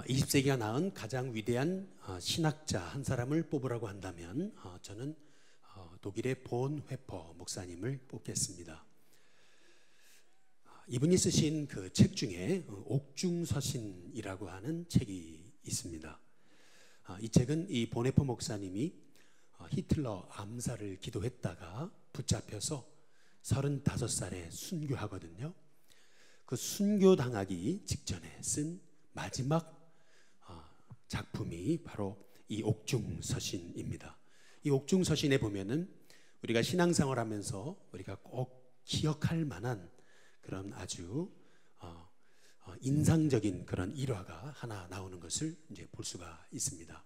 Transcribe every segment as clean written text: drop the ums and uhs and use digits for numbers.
20세기가 낳은 가장 위대한 신학자 한 사람을 뽑으라고 한다면 저는 독일의 본 회퍼 목사님을 뽑겠습니다. 이분이 쓰신 그 책 중에 옥중서신이라고 하는 책이 있습니다. 이 책은 이 본 회퍼 목사님이 히틀러 암살을 기도했다가 붙잡혀서 35살에 순교하거든요. 그 순교당하기 직전에 쓴 마지막 작품이 바로 이 옥중서신입니다. 이 옥중서신에 보면은 우리가 신앙생활 하면서 우리가 꼭 기억할 만한 그런 아주 인상적인 그런 일화가 하나 나오는 것을 이제 볼 수가 있습니다.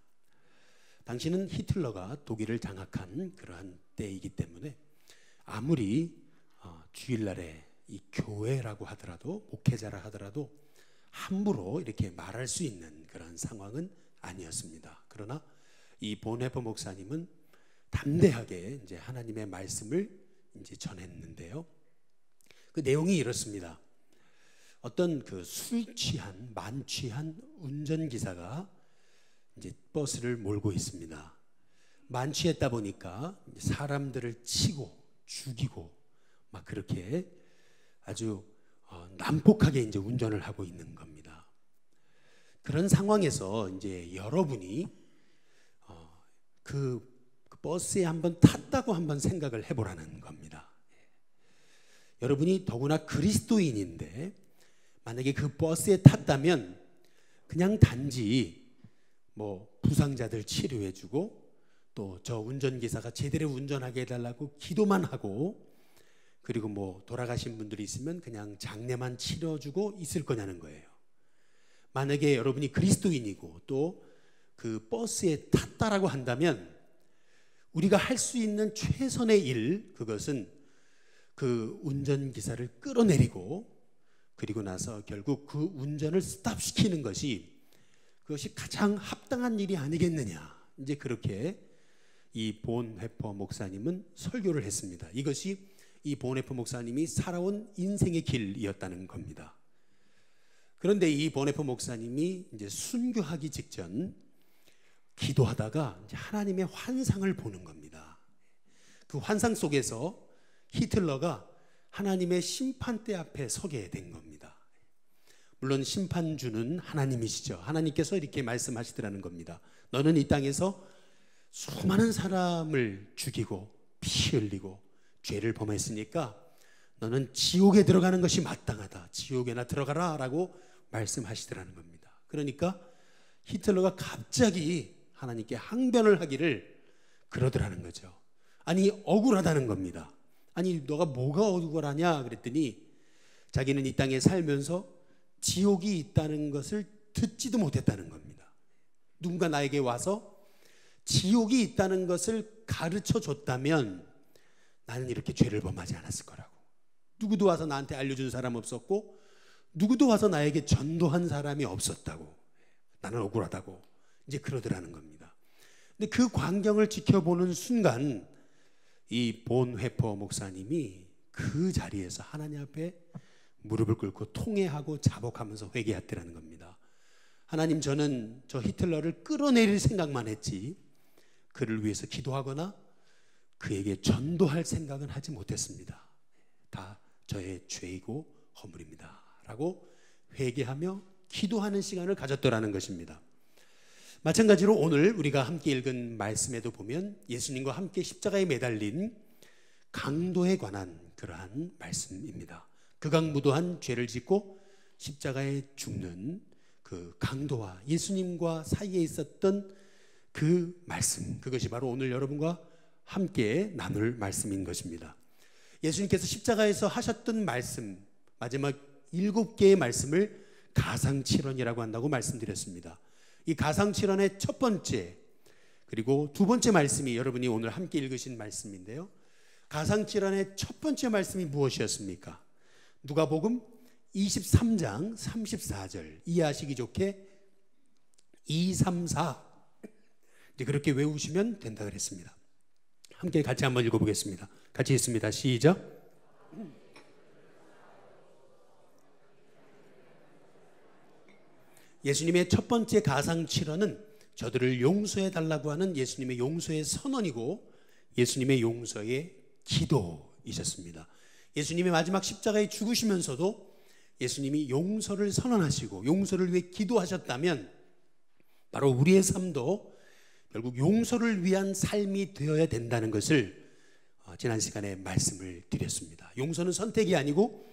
당시는 히틀러가 독일을 장악한 그러한 때이기 때문에 아무리 주일날에 이 교회라고 하더라도 목회자라 하더라도 함부로 이렇게 말할 수 있는 그런 상황은 아니었습니다. 그러나 이 본 회퍼 목사님은 담대하게 이제 하나님의 말씀을 이제 전했는데요. 그 내용이 이렇습니다. 어떤 그 술 취한 만취한 운전기사가 이제 버스를 몰고 있습니다. 만취했다 보니까 사람들을 치고 죽이고 막 그렇게 아주 난폭하게 이제 운전을 하고 있는 겁니다. 그런 상황에서 이제 여러분이 그 버스에 한번 탔다고 한번 생각을 해보라는 겁니다. 여러분이 더구나 그리스도인인데 만약에 그 버스에 탔다면 그냥 단지 뭐 부상자들 치료해주고 또 저 운전기사가 제대로 운전하게 해달라고 기도만 하고 그리고 뭐 돌아가신 분들이 있으면 그냥 장례만 치러주고 있을 거냐는 거예요. 만약에 여러분이 그리스도인이고 또 그 버스에 탔다라고 한다면 우리가 할 수 있는 최선의 일, 그것은 그 운전기사를 끌어내리고 그리고 나서 결국 그 운전을 스탑시키는 그것이 가장 합당한 일이 아니겠느냐. 이제 그렇게 이 본 회퍼 목사님은 설교를 했습니다. 이것이 이 본 회퍼 목사님이 살아온 인생의 길이었다는 겁니다. 그런데 이 본 회퍼 목사님이 이제 순교하기 직전 기도하다가 이제 하나님의 환상을 보는 겁니다. 그 환상 속에서 히틀러가 하나님의 심판대 앞에 서게 된 겁니다. 물론 심판주는 하나님이시죠. 하나님께서 이렇게 말씀하시더라는 겁니다. 너는 이 땅에서 수많은 사람을 죽이고 피 흘리고 죄를 범했으니까 너는 지옥에 들어가는 것이 마땅하다. 지옥에나 들어가라 라고 말씀하시더라는 겁니다. 그러니까 히틀러가 갑자기 하나님께 항변을 하기를 그러더라는 거죠. 아니 억울하다는 겁니다. 아니 너가 뭐가 억울하냐 그랬더니 자기는 이 땅에 살면서 지옥이 있다는 것을 듣지도 못했다는 겁니다. 누군가 나에게 와서 지옥이 있다는 것을 가르쳐 줬다면 나는 이렇게 죄를 범하지 않았을 거라고. 누구도 와서 나한테 알려준 사람 없었고 누구도 와서 나에게 전도한 사람이 없었다고. 나는 억울하다고 이제 그러더라는 겁니다. 근데 그 광경을 지켜보는 순간 이 본 회퍼 목사님이 그 자리에서 하나님 앞에 무릎을 꿇고 통회하고 자복하면서 회개했더라는 겁니다. 하나님, 저는 저 히틀러를 끌어내릴 생각만 했지 그를 위해서 기도하거나 그에게 전도할 생각은 하지 못했습니다. 다 저의 죄이고 허물입니다 라고 회개하며 기도하는 시간을 가졌더라는 것입니다. 마찬가지로 오늘 우리가 함께 읽은 말씀에도 보면 예수님과 함께 십자가에 매달린 강도에 관한 그러한 말씀입니다. 극악무도한 죄를 짓고 십자가에 죽는 그 강도와 예수님과 사이에 있었던 그 말씀, 그것이 바로 오늘 여러분과 함께 나눌 말씀인 것입니다. 예수님께서 십자가에서 하셨던 말씀, 마지막 7개의 말씀을 가상칠언이라고 한다고 말씀드렸습니다. 이 가상칠언의 첫 번째 그리고 두 번째 말씀이 여러분이 오늘 함께 읽으신 말씀인데요. 가상칠언의 첫 번째 말씀이 무엇이었습니까? 누가복음 23장 34절 이해하시기 좋게 2, 3, 4 그렇게 외우시면 된다 그랬습니다. 함께 같이 한번 읽어보겠습니다. 같이 읽습니다. 시작. 예수님의 첫 번째 가상칠언은 저들을 용서해 달라고 하는 예수님의 용서의 선언이고 예수님의 용서의 기도이셨습니다. 예수님의 마지막 십자가에 죽으시면서도 예수님이 용서를 선언하시고 용서를 위해 기도하셨다면 바로 우리의 삶도 결국 용서를 위한 삶이 되어야 된다는 것을 지난 시간에 말씀을 드렸습니다. 용서는 선택이 아니고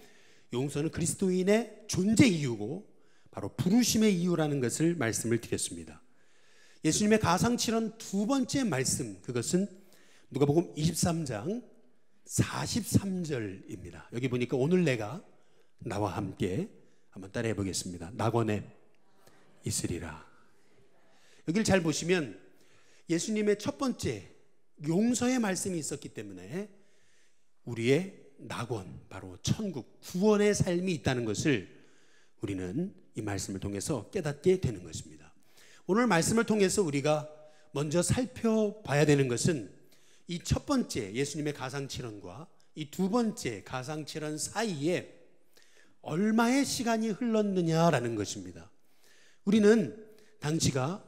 용서는 그리스도인의 존재 이유고 바로 부르심의 이유라는 것을 말씀을 드렸습니다. 예수님의 가상칠언 두 번째 말씀, 그것은 누가복음 23장 43절입니다. 여기 보니까 오늘 내가 나와 함께 한번 따라해 보겠습니다. 낙원에 있으리라. 여기를 잘 보시면 예수님의 첫 번째 용서의 말씀이 있었기 때문에 우리의 낙원, 바로 천국, 구원의 삶이 있다는 것을 우리는 이 말씀을 통해서 깨닫게 되는 것입니다. 오늘 말씀을 통해서 우리가 먼저 살펴봐야 되는 것은 이 첫 번째 예수님의 가상칠언과 이 두 번째 가상칠언 사이에 얼마의 시간이 흘렀느냐라는 것입니다. 우리는 당시가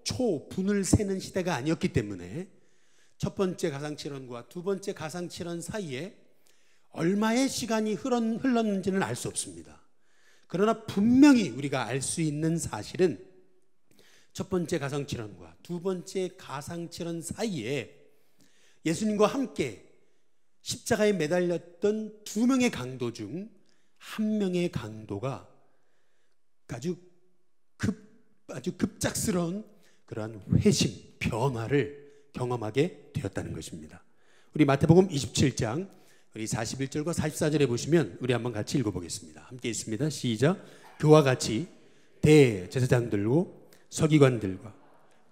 초분을 세는 시대가 아니었기 때문에 첫 번째 가상칠언과 두 번째 가상칠언 사이에 얼마의 시간이 흘렀는지는 알 수 없습니다. 그러나 분명히 우리가 알 수 있는 사실은 첫 번째 가상칠언과 두 번째 가상칠언 사이에 예수님과 함께 십자가에 매달렸던 두 명의 강도 중 한 명의 강도가 아주 급작스러운 그러한 회심, 변화를 경험하게 되었다는 것입니다. 우리 마태복음 27장 우리 41절과 44절에 보시면 우리 한번 같이 읽어보겠습니다. 함께 있습니다. 시작. 그와 같이 대제사장들과 서기관들과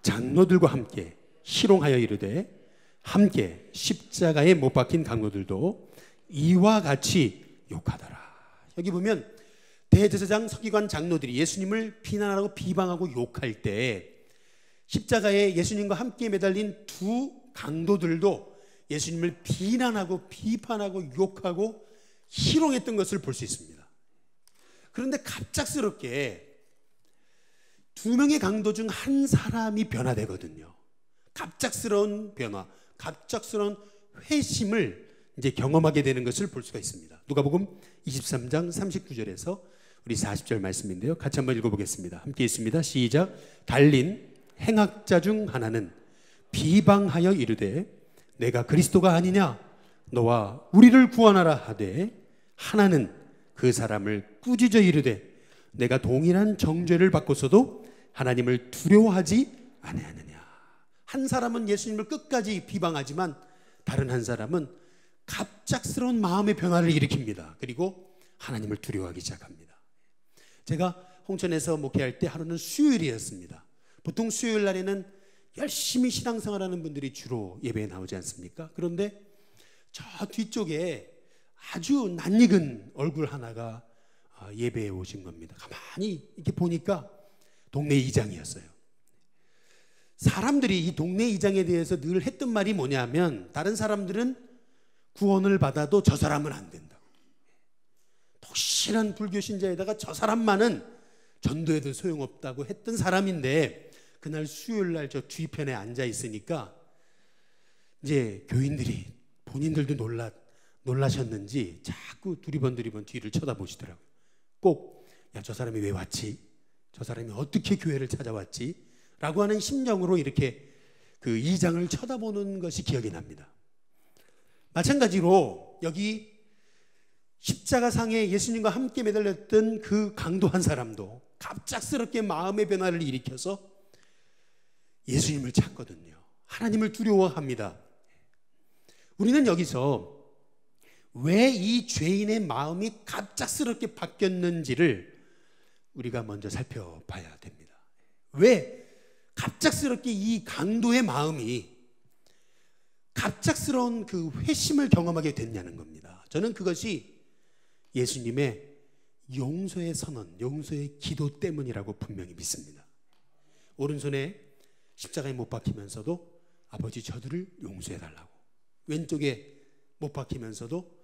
장로들과 함께 희롱하여 이르되 함께 십자가에 못 박힌 강도들도 이와 같이 욕하더라. 여기 보면 대제사장, 서기관, 장로들이 예수님을 비난하고 비방하고 욕할 때 십자가에 예수님과 함께 매달린 두 강도들도 예수님을 비난하고 비판하고 욕하고 희롱했던 것을 볼 수 있습니다. 그런데 갑작스럽게 두 명의 강도 중 한 사람이 변화되거든요. 갑작스러운 변화, 갑작스러운 회심을 이제 경험하게 되는 것을 볼 수가 있습니다. 누가복음 23장 39절에서 우리 40절 말씀인데요. 같이 한번 읽어보겠습니다. 함께 있습니다. 시작. 달린 행악자 중 하나는 비방하여 이르되 내가 그리스도가 아니냐 너와 우리를 구원하라 하되 하나는 그 사람을 꾸짖어 이르되 내가 동일한 정죄를 받고서도 하나님을 두려워하지 아니하느냐. 한 사람은 예수님을 끝까지 비방하지만 다른 한 사람은 갑작스러운 마음의 변화를 일으킵니다. 그리고 하나님을 두려워하기 시작합니다. 제가 홍천에서 목회할 때 하루는 수요일이었습니다. 보통 수요일 날에는 열심히 신앙생활하는 분들이 주로 예배에 나오지 않습니까? 그런데 저 뒤쪽에 아주 낯익은 얼굴 하나가 예배에 오신 겁니다. 가만히 이렇게 보니까 동네 이장이었어요. 사람들이 이 동네 이장에 대해서 늘 했던 말이 뭐냐면 다른 사람들은 구원을 받아도 저 사람은 안 된다고. 독실한 불교 신자에다가 저 사람만은 전도해도 소용없다고 했던 사람인데 그날 수요일 날 저 뒤편에 앉아 있으니까 이제 교인들이 본인들도 놀라셨는지 자꾸 두리번 뒤를 쳐다보시더라고요. 꼭 야, 저 사람이 왜 왔지? 저 사람이 어떻게 교회를 찾아왔지? 라고 하는 심정으로 이렇게 그 이장을 쳐다보는 것이 기억이 납니다. 마찬가지로 여기 십자가상에 예수님과 함께 매달렸던 그 강도 한 사람도 갑작스럽게 마음의 변화를 일으켜서 예수님을 찾거든요. 하나님을 두려워합니다. 우리는 여기서 왜 이 죄인의 마음이 갑작스럽게 바뀌었는지를 우리가 먼저 살펴봐야 됩니다. 왜 갑작스럽게 이 강도의 마음이 갑작스러운 그 회심을 경험하게 됐냐는 겁니다. 저는 그것이 예수님의 용서의 선언, 용서의 기도 때문이라고 분명히 믿습니다. 오른손에 십자가에 못 박히면서도 아버지 저들을 용서해달라고, 왼쪽에 못 박히면서도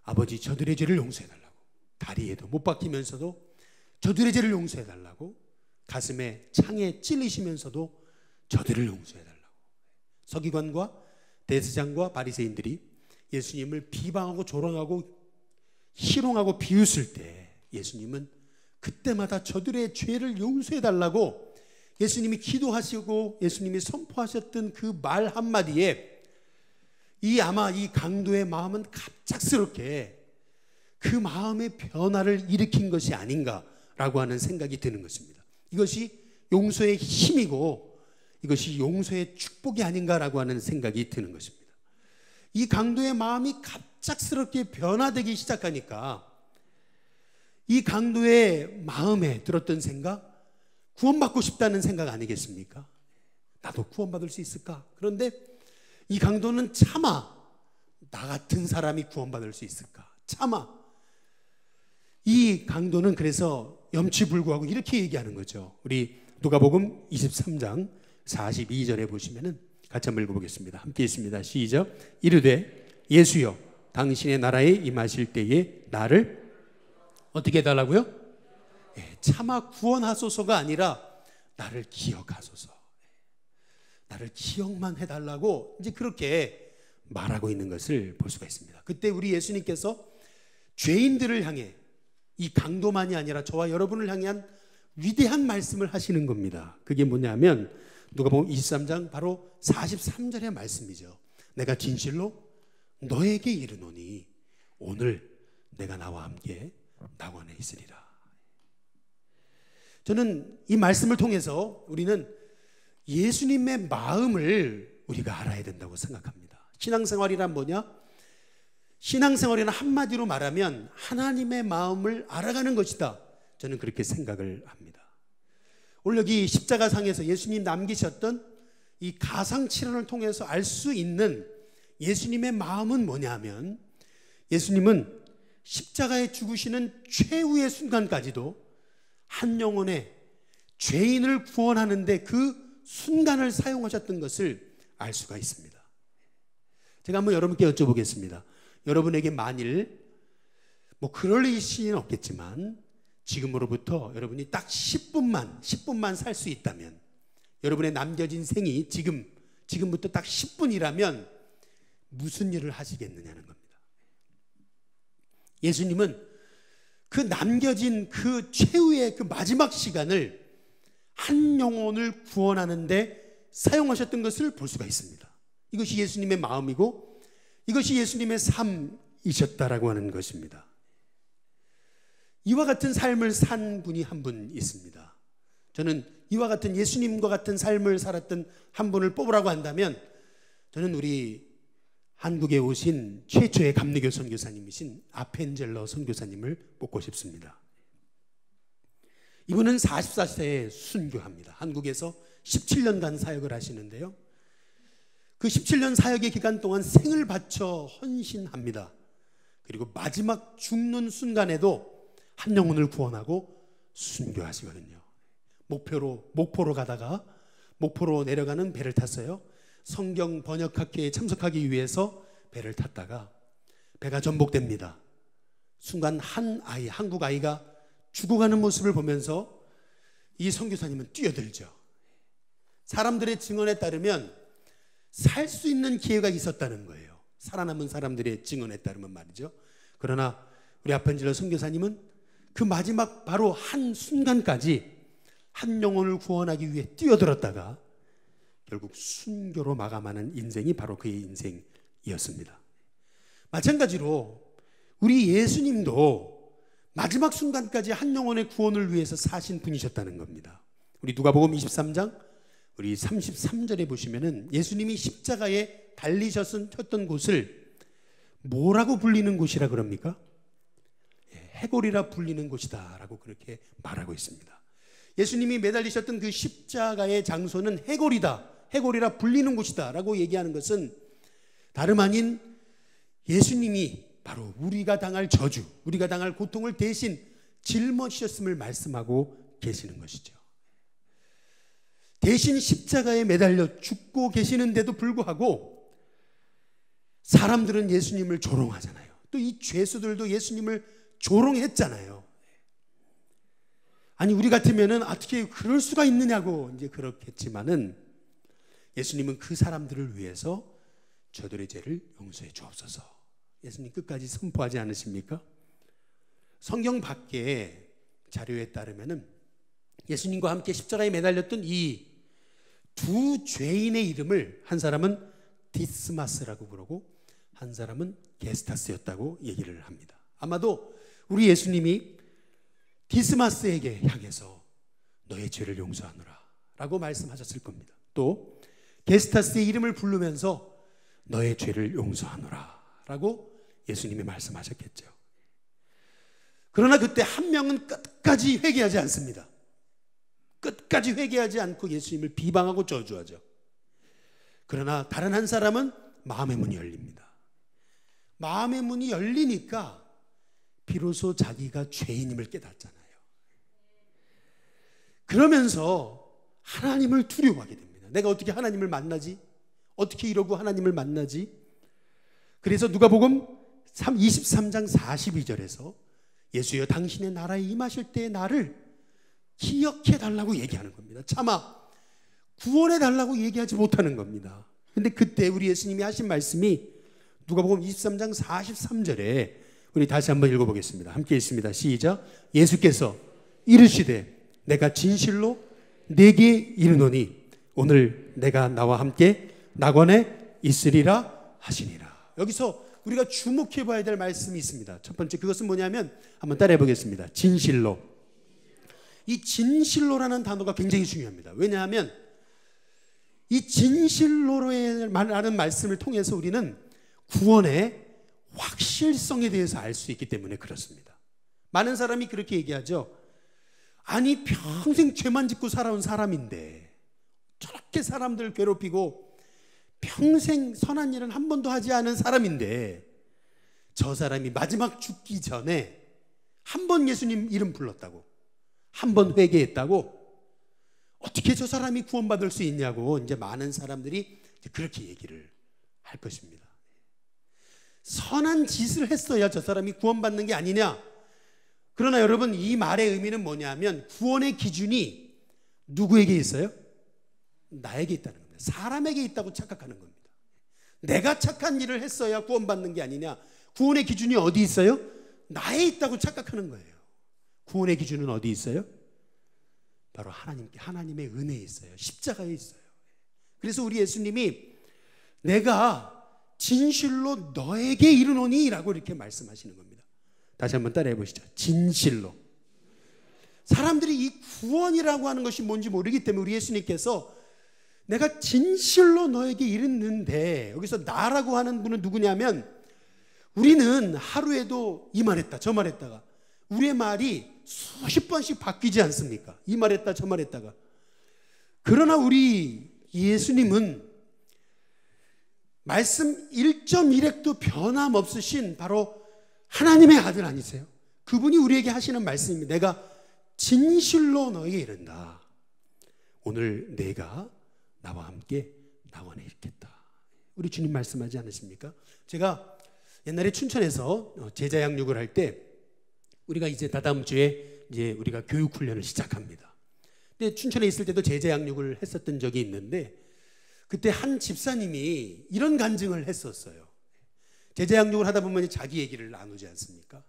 아버지 저들의 죄를 용서해달라고, 다리에도 못 박히면서도 저들의 죄를 용서해달라고, 가슴에 창에 찔리시면서도 저들을 용서해달라고. 서기관과 대제사장과 바리새인들이 예수님을 비방하고 조롱하고 희롱하고 비웃을 때 예수님은 그때마다 저들의 죄를 용서해달라고 예수님이 기도하시고 예수님이 선포하셨던 그 말 한마디에 아마 이 강도의 마음은 갑작스럽게 그 마음의 변화를 일으킨 것이 아닌가라고 하는 생각이 드는 것입니다. 이것이 용서의 힘이고 이것이 용서의 축복이 아닌가라고 하는 생각이 드는 것입니다. 이 강도의 마음이 갑작스럽게 변화되기 시작하니까 이 강도의 마음에 들었던 생각, 구원받고 싶다는 생각 아니겠습니까? 나도 구원받을 수 있을까? 그런데 이 강도는 차마 나 같은 사람이 구원받을 수 있을까? 차마. 이 강도는 그래서 염치불구하고 이렇게 얘기하는 거죠. 우리 누가복음 23장 42절에 보시면은 같이 한번 읽어보겠습니다. 함께 있습니다. 시작. 이르되 예수여 당신의 나라에 임하실 때에 나를 어떻게 해달라고요? 차마 구원하소서가 아니라 나를 기억하소서. 나를 기억만 해달라고 이제 그렇게 말하고 있는 것을 볼 수가 있습니다. 그때 우리 예수님께서 죄인들을 향해 이 강도만이 아니라 저와 여러분을 향한 위대한 말씀을 하시는 겁니다. 그게 뭐냐면 누가복음 23장 바로 43절의 말씀이죠. 내가 진실로 너에게 이르노니 오늘 내가 나와 함께 낙원에 있으리라. 저는 이 말씀을 통해서 우리는 예수님의 마음을 우리가 알아야 된다고 생각합니다. 신앙생활이란 뭐냐? 신앙생활이란 한마디로 말하면 하나님의 마음을 알아가는 것이다. 저는 그렇게 생각을 합니다. 오늘 여기 십자가상에서 예수님 남기셨던 이 가상칠언을 통해서 알 수 있는 예수님의 마음은 뭐냐면 예수님은 십자가에 죽으시는 최후의 순간까지도 한 영혼의 죄인을 구원하는데 그 순간을 사용하셨던 것을 알 수가 있습니다. 제가 한번 여러분께 여쭤보겠습니다. 여러분에게 만일 그럴 일은 없겠지만 지금으로부터 여러분이 딱 10분만 살 수 있다면 여러분의 남겨진 생이 지금부터 딱 10분이라면 무슨 일을 하시겠느냐는 겁니다. 예수님은 그 남겨진 그 최후의 그 마지막 시간을 한 영혼을 구원하는데 사용하셨던 것을 볼 수가 있습니다. 이것이 예수님의 마음이고 이것이 예수님의 삶이셨다라고 하는 것입니다. 이와 같은 삶을 산 분이 한 분 있습니다. 저는 이와 같은 예수님과 같은 삶을 살았던 한 분을 뽑으라고 한다면 저는 우리 한국에 오신 최초의 감리교 선교사님이신 아펜젤러 선교사님을 뽑고 싶습니다. 이분은 44세에 순교합니다. 한국에서 17년간 사역을 하시는데요. 그 17년 사역의 기간 동안 생을 바쳐 헌신합니다. 그리고 마지막 죽는 순간에도 한 영혼을 구원하고 순교하시거든요. 목포로 가다가 목포로 내려가는 배를 탔어요. 성경 번역학회에 참석하기 위해서 배를 탔다가 배가 전복됩니다. 순간 한국 아이가 죽어가는 모습을 보면서 이 선교사님은 뛰어들죠. 사람들의 증언에 따르면 살 수 있는 기회가 있었다는 거예요. 살아남은 사람들의 증언에 따르면 말이죠. 그러나 우리 아펜젤러 선교사님은 그 마지막 바로 한 순간까지 한 영혼을 구원하기 위해 뛰어들었다가 결국 순교로 마감하는 인생이 바로 그의 인생이었습니다. 마찬가지로 우리 예수님도 마지막 순간까지 한 영혼의 구원을 위해서 사신 분이셨다는 겁니다. 우리 누가복음 23장 우리 33절에 보시면은 예수님이 십자가에 달리셨던 곳을 뭐라고 불리는 곳이라 그럽니까? 해골이라 불리는 곳이다라고 그렇게 말하고 있습니다. 예수님이 매달리셨던 그 십자가의 장소는 해골이라 불리는 곳이다라고 얘기하는 것은 다름 아닌 예수님이 바로 우리가 당할 저주, 우리가 당할 고통을 대신 짊어지셨음을 말씀하고 계시는 것이죠. 대신 십자가에 매달려 죽고 계시는데도 불구하고 사람들은 예수님을 조롱하잖아요. 또 이 죄수들도 예수님을 조롱했잖아요. 아니 우리 같으면은 어떻게 그럴 수가 있느냐고 이제 그렇겠지만은 예수님은 그 사람들을 위해서 저들의 죄를 용서해 주옵소서. 예수님 끝까지 선포하지 않으십니까? 성경 밖에 자료에 따르면은 예수님과 함께 십자가에 매달렸던 이 두 죄인의 이름을 한 사람은 디스마스라고 부르고 한 사람은 게스타스였다고 얘기를 합니다. 아마도 우리 예수님이 디스마스에게 향해서 너의 죄를 용서하노라 라고 말씀하셨을 겁니다. 또 게스타스의 이름을 부르면서 너의 죄를 용서하노라 라고 예수님이 말씀하셨겠죠. 그러나 그때 한 명은 끝까지 회개하지 않습니다. 끝까지 회개하지 않고 예수님을 비방하고 저주하죠. 그러나 다른 한 사람은 마음의 문이 열립니다. 마음의 문이 열리니까 비로소 자기가 죄인임을 깨닫잖아요. 그러면서 하나님을 두려워하게 됩니다. 내가 어떻게 하나님을 만나지? 어떻게 이러고 하나님을 만나지? 그래서 누가복음 23장 42절에서 예수여 당신의 나라에 임하실 때의 나를 기억해 달라고 얘기하는 겁니다. 차마 구원해 달라고 얘기하지 못하는 겁니다. 근데 그때 우리 예수님이 하신 말씀이 누가복음 23장 43절에 우리 다시 한번 읽어보겠습니다. 함께 읽습니다. 시작. 예수께서 이르시되 내가 진실로 네게 이르노니 오늘 내가 나와 함께 낙원에 있으리라 하시니라. 여기서 우리가 주목해 봐야 될 말씀이 있습니다. 첫 번째 그것은 뭐냐면 한번 따라해 보겠습니다. 진실로. 이 진실로라는 단어가 굉장히 중요합니다. 왜냐하면 이 진실로라는 말씀을 통해서 우리는 구원의 확실성에 대해서 알 수 있기 때문에 그렇습니다. 많은 사람이 그렇게 얘기하죠. 아니 평생 죄만 짓고 살아온 사람인데 저렇게 사람들 괴롭히고 평생 선한 일은 한 번도 하지 않은 사람인데 저 사람이 마지막 죽기 전에 한 번 예수님 이름 불렀다고, 한 번 회개했다고, 어떻게 저 사람이 구원받을 수 있냐고 이제 많은 사람들이 그렇게 얘기를 할 것입니다. 선한 짓을 했어야 저 사람이 구원받는 게 아니냐. 그러나 여러분 이 말의 의미는 뭐냐면 구원의 기준이 누구에게 있어요? 나에게 있다는 겁니다. 사람에게 있다고 착각하는 겁니다. 내가 착한 일을 했어야 구원받는 게 아니냐. 구원의 기준이 어디 있어요? 나에 있다고 착각하는 거예요. 구원의 기준은 어디 있어요? 바로 하나님의 은혜에 있어요. 십자가에 있어요. 그래서 우리 예수님이 내가 진실로 너에게 이르노니 라고 이렇게 말씀하시는 겁니다. 다시 한번 따라해 보시죠. 진실로. 사람들이 이 구원이라고 하는 것이 뭔지 모르기 때문에 우리 예수님께서 내가 진실로 너에게 이르는데, 여기서 나라고 하는 분은 누구냐면 우리는 하루에도 이 말했다 저 말했다가 우리의 말이 수십 번씩 바뀌지 않습니까? 이 말했다 저 말했다가. 그러나 우리 예수님은 말씀 1.1획도 변함없으신 바로 하나님의 아들 아니세요? 그분이 우리에게 하시는 말씀입니다. 내가 진실로 너에게 이른다. 오늘 내가 나와 함께 낙원에 있겠다. 우리 주님 말씀하지 않으십니까? 제가 옛날에 춘천에서 제자 양육을 할 때 우리가 이제 다다음 주에 이제 우리가 교육 훈련을 시작합니다. 근데 춘천에 있을 때도 제자 양육을 했었던 적이 있는데 그때 한 집사님이 이런 간증을 했었어요. 제자 양육을 하다 보면 자기 얘기를 나누지 않습니까?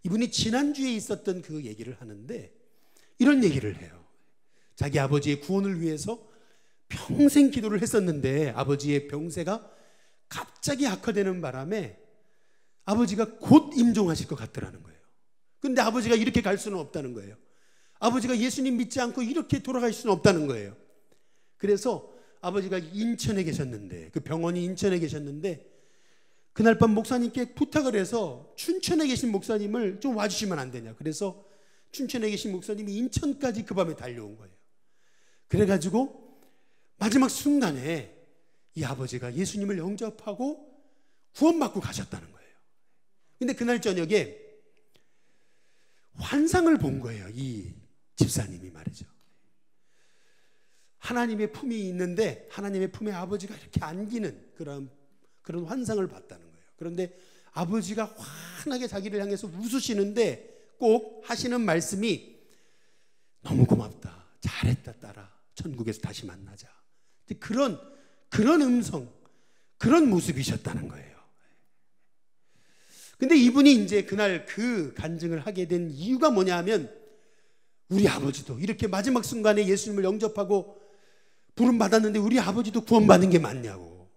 이분이 지난주에 있었던 그 얘기를 하는데 이런 얘기를 해요. 자기 아버지의 구원을 위해서 평생 기도를 했었는데 아버지의 병세가 갑자기 악화되는 바람에 아버지가 곧 임종하실 것 같더라는 거예요. 근데 아버지가 이렇게 갈 수는 없다는 거예요. 아버지가 예수님 믿지 않고 이렇게 돌아갈 수는 없다는 거예요. 그래서 아버지가 인천에 계셨는데, 그 병원이 인천에 계셨는데 그날 밤 목사님께 부탁을 해서 춘천에 계신 목사님을 좀 와주시면 안 되냐. 그래서 춘천에 계신 목사님이 인천까지 그 밤에 달려온 거예요. 그래가지고 마지막 순간에 이 아버지가 예수님을 영접하고 구원받고 가셨다는 거예요. 근데 그날 저녁에 환상을 본 거예요. 이 집사님이 말이죠. 하나님의 품이 있는데 하나님의 품에 아버지가 이렇게 안기는 그런 환상을 봤다는 거예요. 그런데 아버지가 환하게 자기를 향해서 웃으시는데 꼭 하시는 말씀이 너무 고맙다. 잘했다, 딸아. 천국에서 다시 만나자. 그런 음성, 그런 모습이셨다는 거예요. 근데 이분이 이제 그날 그 간증을 하게 된 이유가 뭐냐 하면, 우리 아버지도 이렇게 마지막 순간에 예수님을 영접하고 부름받았는데 우리 아버지도 구원받는 게 맞냐고.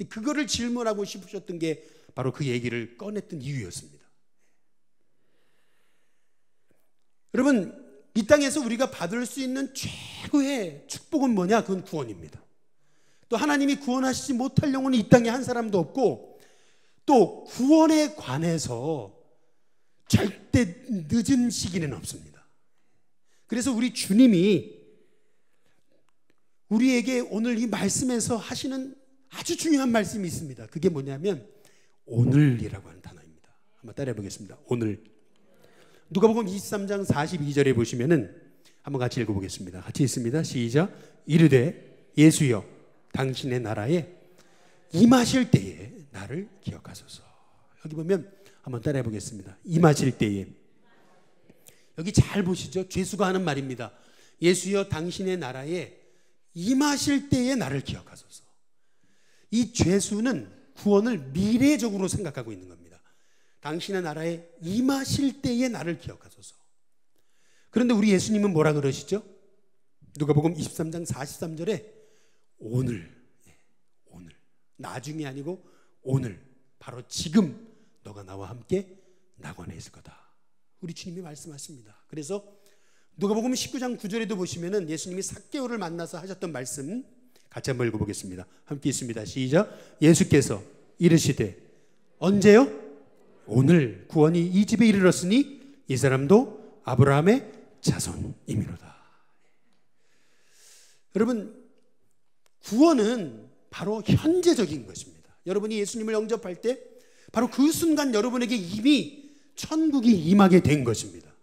그거를 질문하고 싶으셨던 게 바로 그 얘기를 꺼냈던 이유였습니다. 여러분, 이 땅에서 우리가 받을 수 있는 최고의 축복은 뭐냐? 그건 구원입니다. 또 하나님이 구원하시지 못할 영혼이 이 땅에 한 사람도 없고, 또 구원에 관해서 절대 늦은 시기는 없습니다. 그래서 우리 주님이 우리에게 오늘 이 말씀에서 하시는 아주 중요한 말씀이 있습니다. 그게 뭐냐면 오늘이라고 하는 단어입니다. 한번 따라해 보겠습니다. 오늘. 누가복음 23장 42절에 보시면은 한번 같이 읽어보겠습니다. 같이 읽습니다. 시작. 이르되 예수여 당신의 나라에 임하실 때에 나를 기억하소서. 여기 보면 한번 따라해 보겠습니다. 임하실 때에. 여기 잘 보시죠. 죄수가 하는 말입니다. 예수여 당신의 나라에 임하실 때에 나를 기억하소서. 이 죄수는 구원을 미래적으로 생각하고 있는 겁니다. 당신의 나라에 임하실 때에 나를 기억하소서. 그런데 우리 예수님은 뭐라 그러시죠? 누가복음 23장 43절에 오늘, 오늘, 나중이 아니고 오늘, 바로 지금 너가 나와 함께 낙원에 있을 거다. 우리 주님이 말씀하십니다. 그래서 누가복음 19장 9절에도 보시면은 예수님이 삭개오를 만나서 하셨던 말씀 같이 한번 읽어보겠습니다. 함께 있습니다. 시작. 예수께서 이르시되 언제요? 오늘 구원이 이 집에 이르렀으니 이 사람도 아브라함의 자손이미로다. 여러분, 구원은 바로 현재적인 것입니다. 여러분이 예수님을 영접할 때 바로 그 순간 여러분에게 이미 천국이 임하게 된 것입니다.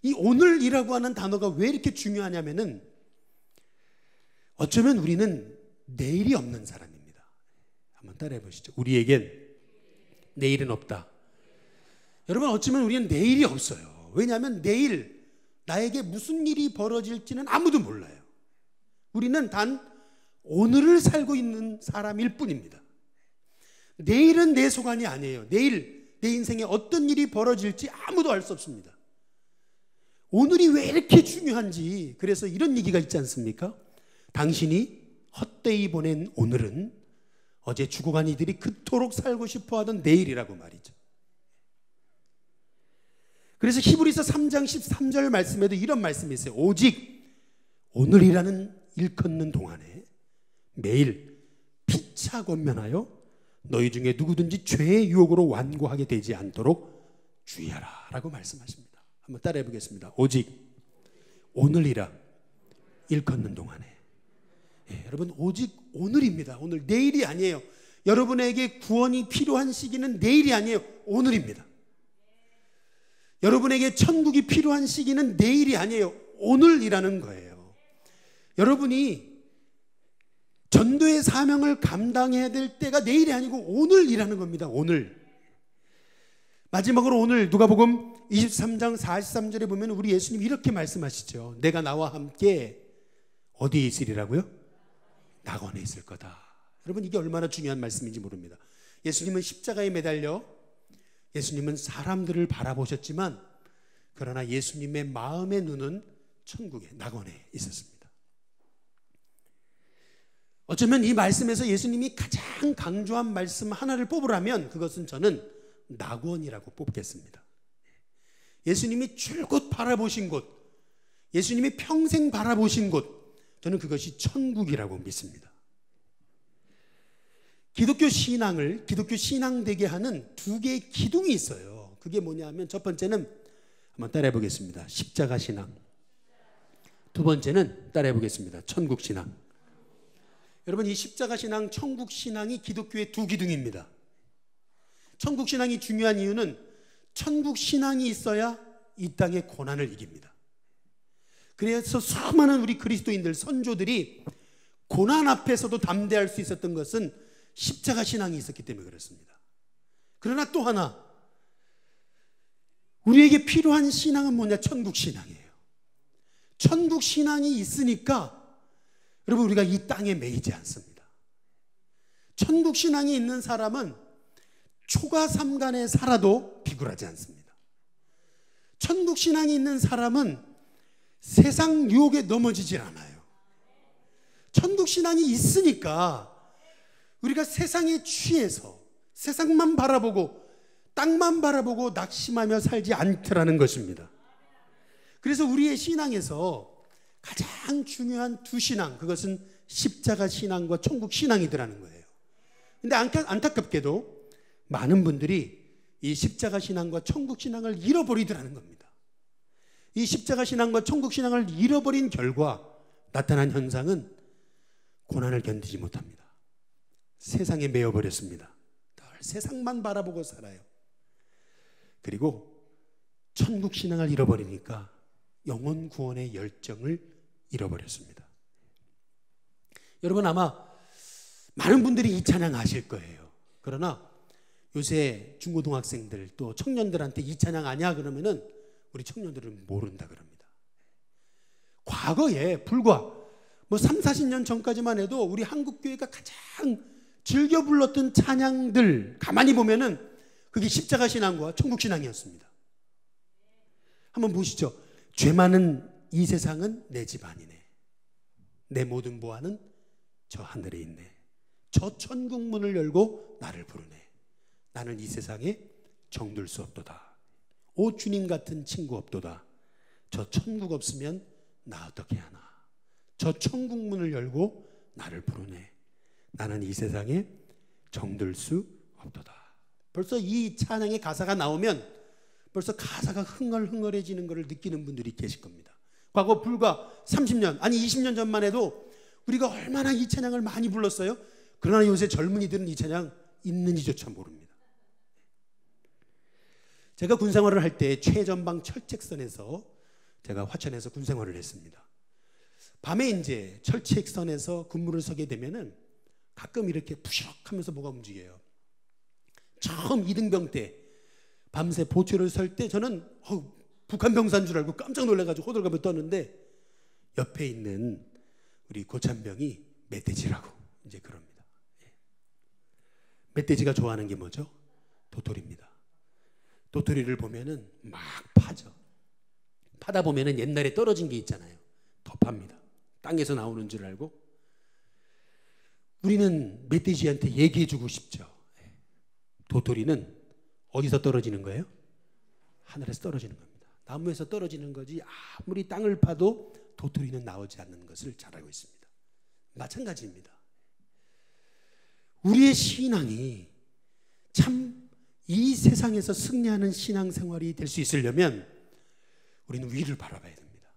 이 오늘이라고 하는 단어가 왜 이렇게 중요하냐면은 어쩌면 우리는 내일이 없는 사람입니다. 한번 따라해 보시죠. 우리에겐 내일은 없다. 여러분, 어쩌면 우리는 내일이 없어요. 왜냐하면 내일 나에게 무슨 일이 벌어질지는 아무도 몰라요. 우리는 단 오늘을 살고 있는 사람일 뿐입니다. 내일은 내 소관이 아니에요. 내일 내 인생에 어떤 일이 벌어질지 아무도 알 수 없습니다. 오늘이 왜 이렇게 중요한지, 그래서 이런 얘기가 있지 않습니까? 당신이 헛되이 보낸 오늘은 어제 죽어간 이들이 그토록 살고 싶어하던 내일이라고 말이죠. 그래서 히브리서 3장 13절 말씀에도 이런 말씀이 있어요. 오직 오늘이라는 일컫는 동안에 매일 피차 권면하여 너희 중에 누구든지 죄의 유혹으로 완고하게 되지 않도록 주의하라 라고 말씀하십니다. 한번 따라해 보겠습니다. 오직 오늘이라 일컫는 동안에. 여러분, 오직 오늘입니다. 오늘, 내일이 아니에요. 여러분에게 구원이 필요한 시기는 내일이 아니에요. 오늘입니다. 여러분에게 천국이 필요한 시기는 내일이 아니에요. 오늘이라는 거예요. 여러분이 전도의 사명을 감당해야 될 때가 내일이 아니고 오늘이라는 겁니다. 오늘. 마지막으로 오늘 누가복음 23장 43절에 보면 우리 예수님이 이렇게 말씀하시죠. 내가 나와 함께 어디에 있으리라고요? 낙원에 있을 거다. 여러분, 이게 얼마나 중요한 말씀인지 모릅니다. 예수님은 십자가에 매달려 예수님은 사람들을 바라보셨지만 그러나 예수님의 마음의 눈은 천국에, 낙원에 있었습니다. 어쩌면 이 말씀에서 예수님이 가장 강조한 말씀 하나를 뽑으라면 그것은 저는 낙원이라고 뽑겠습니다. 예수님이 줄곧 바라보신 곳, 예수님이 평생 바라보신 곳, 저는 그것이 천국이라고 믿습니다. 기독교 신앙을 기독교 신앙 되게 하는 두 개의 기둥이 있어요. 그게 뭐냐 하면 첫 번째는 한번 따라해 보겠습니다. 십자가 신앙. 두 번째는 따라해 보겠습니다. 천국 신앙. 여러분, 이 십자가 신앙, 천국 신앙이 기독교의 두 기둥입니다. 천국 신앙이 중요한 이유는 천국 신앙이 있어야 이 땅의 고난을 이깁니다. 그래서 수많은 우리 그리스도인들, 선조들이 고난 앞에서도 담대할 수 있었던 것은 십자가 신앙이 있었기 때문에 그렇습니다. 그러나 또 하나, 우리에게 필요한 신앙은 뭐냐? 천국 신앙이에요. 천국 신앙이 있으니까 여러분 우리가 이 땅에 매이지 않습니다. 천국 신앙이 있는 사람은 초가 삼간에 살아도 비굴하지 않습니다. 천국 신앙이 있는 사람은 세상 유혹에 넘어지질 않아요. 천국 신앙이 있으니까 우리가 세상에 취해서 세상만 바라보고 땅만 바라보고 낙심하며 살지 않더라는 것입니다. 그래서 우리의 신앙에서 가장 중요한 두 신앙, 그것은 십자가 신앙과 천국 신앙이더라는 거예요. 근데 안타깝게도 많은 분들이 이 십자가 신앙과 천국 신앙을 잃어버리더라는 겁니다. 이 십자가 신앙과 천국 신앙을 잃어버린 결과 나타난 현상은 고난을 견디지 못합니다. 세상에 매여버렸습니다. 늘 세상만 바라보고 살아요. 그리고 천국 신앙을 잃어버리니까 영혼 구원의 열정을 잃어버렸습니다. 여러분 아마 많은 분들이 이 찬양 아실 거예요. 그러나 요새 중고등학생들 또 청년들한테 이 찬양 아냐 그러면은 우리 청년들은 모른다 그럽니다. 과거에 불과 3, 40년 전까지만 해도 우리 한국교회가 가장 즐겨 불렀던 찬양들 가만히 보면은 그게 십자가 신앙과 천국 신앙이었습니다. 한번 보시죠. 죄 많은 이 세상은 내 집 아니네. 내 모든 보화는 저 하늘에 있네. 저 천국 문을 열고 나를 부르네. 나는 이 세상에 정들 수 없도다. 오 주님 같은 친구 없도다. 저 천국 없으면 나 어떻게 하나. 저 천국 문을 열고 나를 부르네. 나는 이 세상에 정들 수 없도다. 벌써 이 찬양의 가사가 나오면 벌써 가사가 흥얼흥얼해지는 것을 느끼는 분들이 계실 겁니다. 과거 불과 30년 아니 20년 전만 해도 우리가 얼마나 이 찬양을 많이 불렀어요. 그러나 요새 젊은이들은 이 찬양 있는지조차 모릅니다. 제가 군생활을 할 때 최전방 철책선에서 제가 화천에서 군생활을 했습니다. 밤에 이제 철책선에서 근무를 서게 되면은 가끔 이렇게 푸시럭하면서 뭐가 움직여요. 처음 이등병 때 밤새 보초를 설 때 저는 북한 병사인 줄 알고 깜짝 놀라가지고 호들갑을 떴는데 옆에 있는 우리 고참병이 멧돼지라고 이제 그럽니다. 멧돼지가 좋아하는 게 뭐죠? 도토리입니다. 도토리를 보면은 막 파죠. 파다 보면은 옛날에 떨어진 게 있잖아요. 더 팝니다. 땅에서 나오는 줄 알고. 우리는 멧돼지한테 얘기해주고 싶죠. 도토리는 어디서 떨어지는 거예요? 하늘에서 떨어지는 겁니다. 나무에서 떨어지는 거지 아무리 땅을 파도 도토리는 나오지 않는 것을 잘 알고 있습니다. 마찬가지입니다. 우리의 신앙이 참 이 세상에서 승리하는 신앙생활이 될 수 있으려면 우리는 위를 바라봐야 됩니다.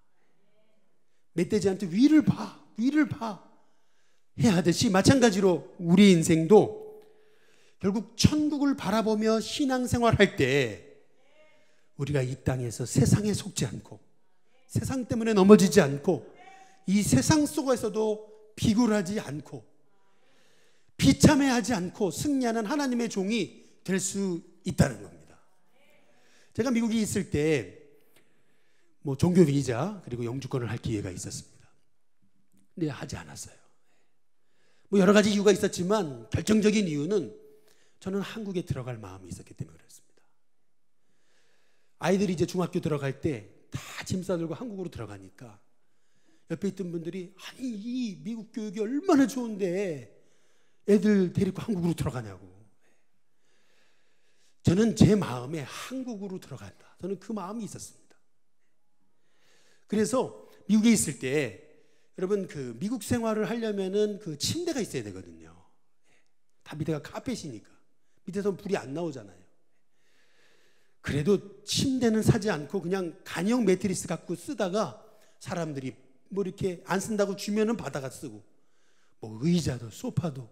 멧돼지한테 위를 봐 해야 하듯이 마찬가지로 우리 인생도 결국 천국을 바라보며 신앙생활할 때 우리가 이 땅에서 세상에 속지 않고 세상 때문에 넘어지지 않고 이 세상 속에서도 비굴하지 않고 비참해하지 않고 승리하는 하나님의 종이 될 수 있다는 겁니다. 제가 미국에 있을 때 종교 비자 그리고 영주권을 할 기회가 있었습니다. 근데 하지 않았어요. 여러 가지 이유가 있었지만 결정적인 이유는 저는 한국에 들어갈 마음이 있었기 때문에 그렇습니다. 아이들이 이제 중학교 들어갈 때 다 짐 싸들고 한국으로 들어가니까 옆에 있던 분들이 아니 이 미국 교육이 얼마나 좋은데 애들 데리고 한국으로 들어가냐고. 저는 제 마음에 한국으로 들어간다. 저는 그 마음이 있었습니다. 그래서 미국에 있을 때 여러분 그 미국 생활을 하려면은 그 침대가 있어야 되거든요. 다 밑에가 카펫이니까 밑에서 불이 안 나오잖아요. 그래도 침대는 사지 않고 그냥 간이형 매트리스 갖고 쓰다가 사람들이 이렇게 안 쓴다고 주면은 받아가 쓰고 의자도 소파도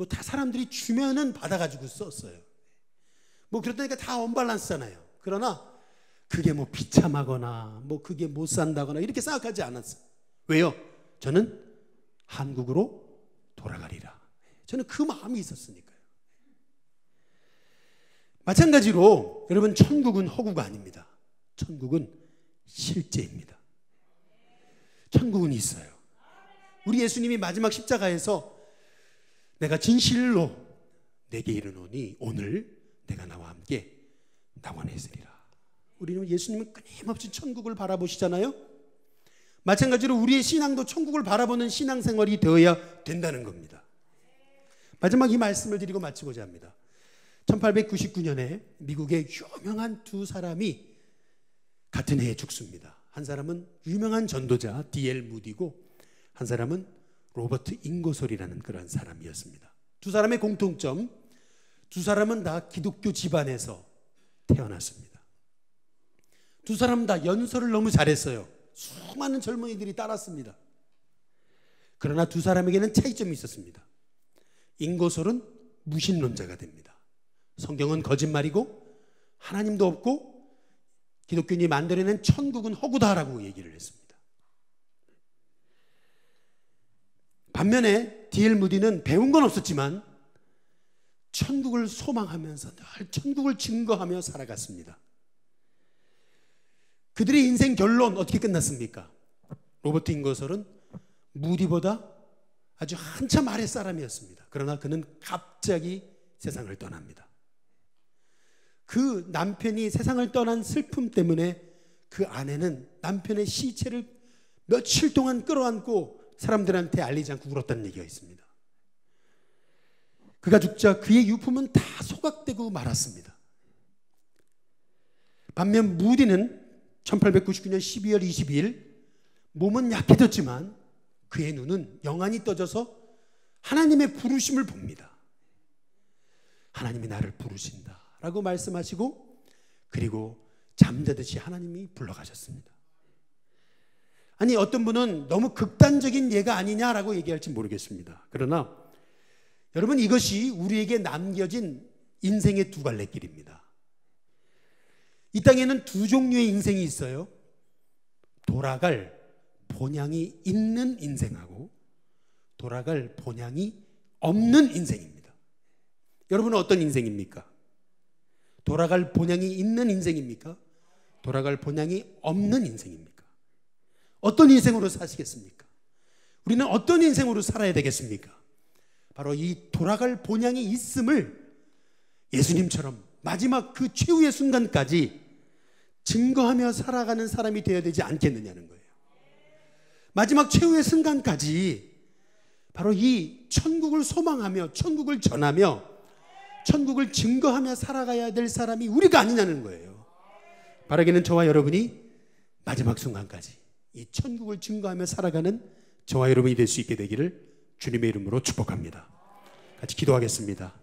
다 사람들이 주면은 받아가지고 썼어요. 그렇다니까 다 언밸런스잖아요. 그러나 그게 비참하거나 그게 못 산다거나 이렇게 생각하지 않았어요. 왜요? 저는 한국으로 돌아가리라. 저는 그 마음이 있었으니까요. 마찬가지로 여러분 천국은 허구가 아닙니다. 천국은 실제입니다. 천국은 있어요. 우리 예수님이 마지막 십자가에서 내가 진실로 내게 이르노니 오늘 내가 나와 함께 낙원에 있으리라. 우리는 예수님은 끊임없이 천국을 바라보시잖아요. 마찬가지로 우리의 신앙도 천국을 바라보는 신앙생활이 되어야 된다는 겁니다. 마지막 이 말씀을 드리고 마치고자 합니다. 1899년에 미국의 유명한 두 사람이 같은 해에 죽습니다. 한 사람은 유명한 전도자 D.L. 무디고 한 사람은 로버트 잉거솔이라는 그런 사람이었습니다. 두 사람의 공통점, 두 사람은 다 기독교 집안에서 태어났습니다. 두 사람 다 연설을 너무 잘했어요. 수많은 젊은이들이 따랐습니다. 그러나 두 사람에게는 차이점이 있었습니다. 잉거솔은 무신론자가 됩니다. 성경은 거짓말이고 하나님도 없고 기독교인이 만들어낸 천국은 허구다라고 얘기를 했습니다. 반면에 D.L. 무디는 배운 건 없었지만 천국을 소망하면서 늘 천국을 증거하며 살아갔습니다. 그들의 인생 결론 어떻게 끝났습니까? 로버트 잉거솔은 무디보다 아주 한참 아래 사람이었습니다. 그러나 그는 갑자기 세상을 떠납니다. 그 남편이 세상을 떠난 슬픔 때문에 그 아내는 남편의 시체를 며칠 동안 끌어안고 사람들한테 알리지 않고 울었다는 얘기가 있습니다. 그가 죽자 그의 유품은 다 소각되고 말았습니다. 반면 무디는 1899년 12월 22일 몸은 약해졌지만 그의 눈은 영안이 떠져서 하나님의 부르심을 봅니다. 하나님이 나를 부르신다 라고 말씀하시고 그리고 잠자듯이 하나님이 불러가셨습니다. 아니 어떤 분은 너무 극단적인 예가 아니냐라고 얘기할지 모르겠습니다. 그러나 여러분 이것이 우리에게 남겨진 인생의 두 갈래길입니다. 이 땅에는 두 종류의 인생이 있어요. 돌아갈 본향이 있는 인생하고 돌아갈 본향이 없는 인생입니다. 여러분은 어떤 인생입니까? 돌아갈 본향이 있는 인생입니까? 돌아갈 본향이 없는 인생입니까? 어떤 인생으로 사시겠습니까? 우리는 어떤 인생으로 살아야 되겠습니까? 바로 이 돌아갈 본향이 있음을 예수님처럼 마지막 그 최후의 순간까지 증거하며 살아가는 사람이 되어야 되지 않겠느냐는 거예요. 마지막 최후의 순간까지 바로 이 천국을 소망하며 천국을 전하며 천국을 증거하며 살아가야 될 사람이 우리가 아니냐는 거예요. 바라기는 저와 여러분이 마지막 순간까지 이 천국을 증거하며 살아가는 저와 여러분이 될 수 있게 되기를 주님의 이름으로 축복합니다. 같이 기도하겠습니다.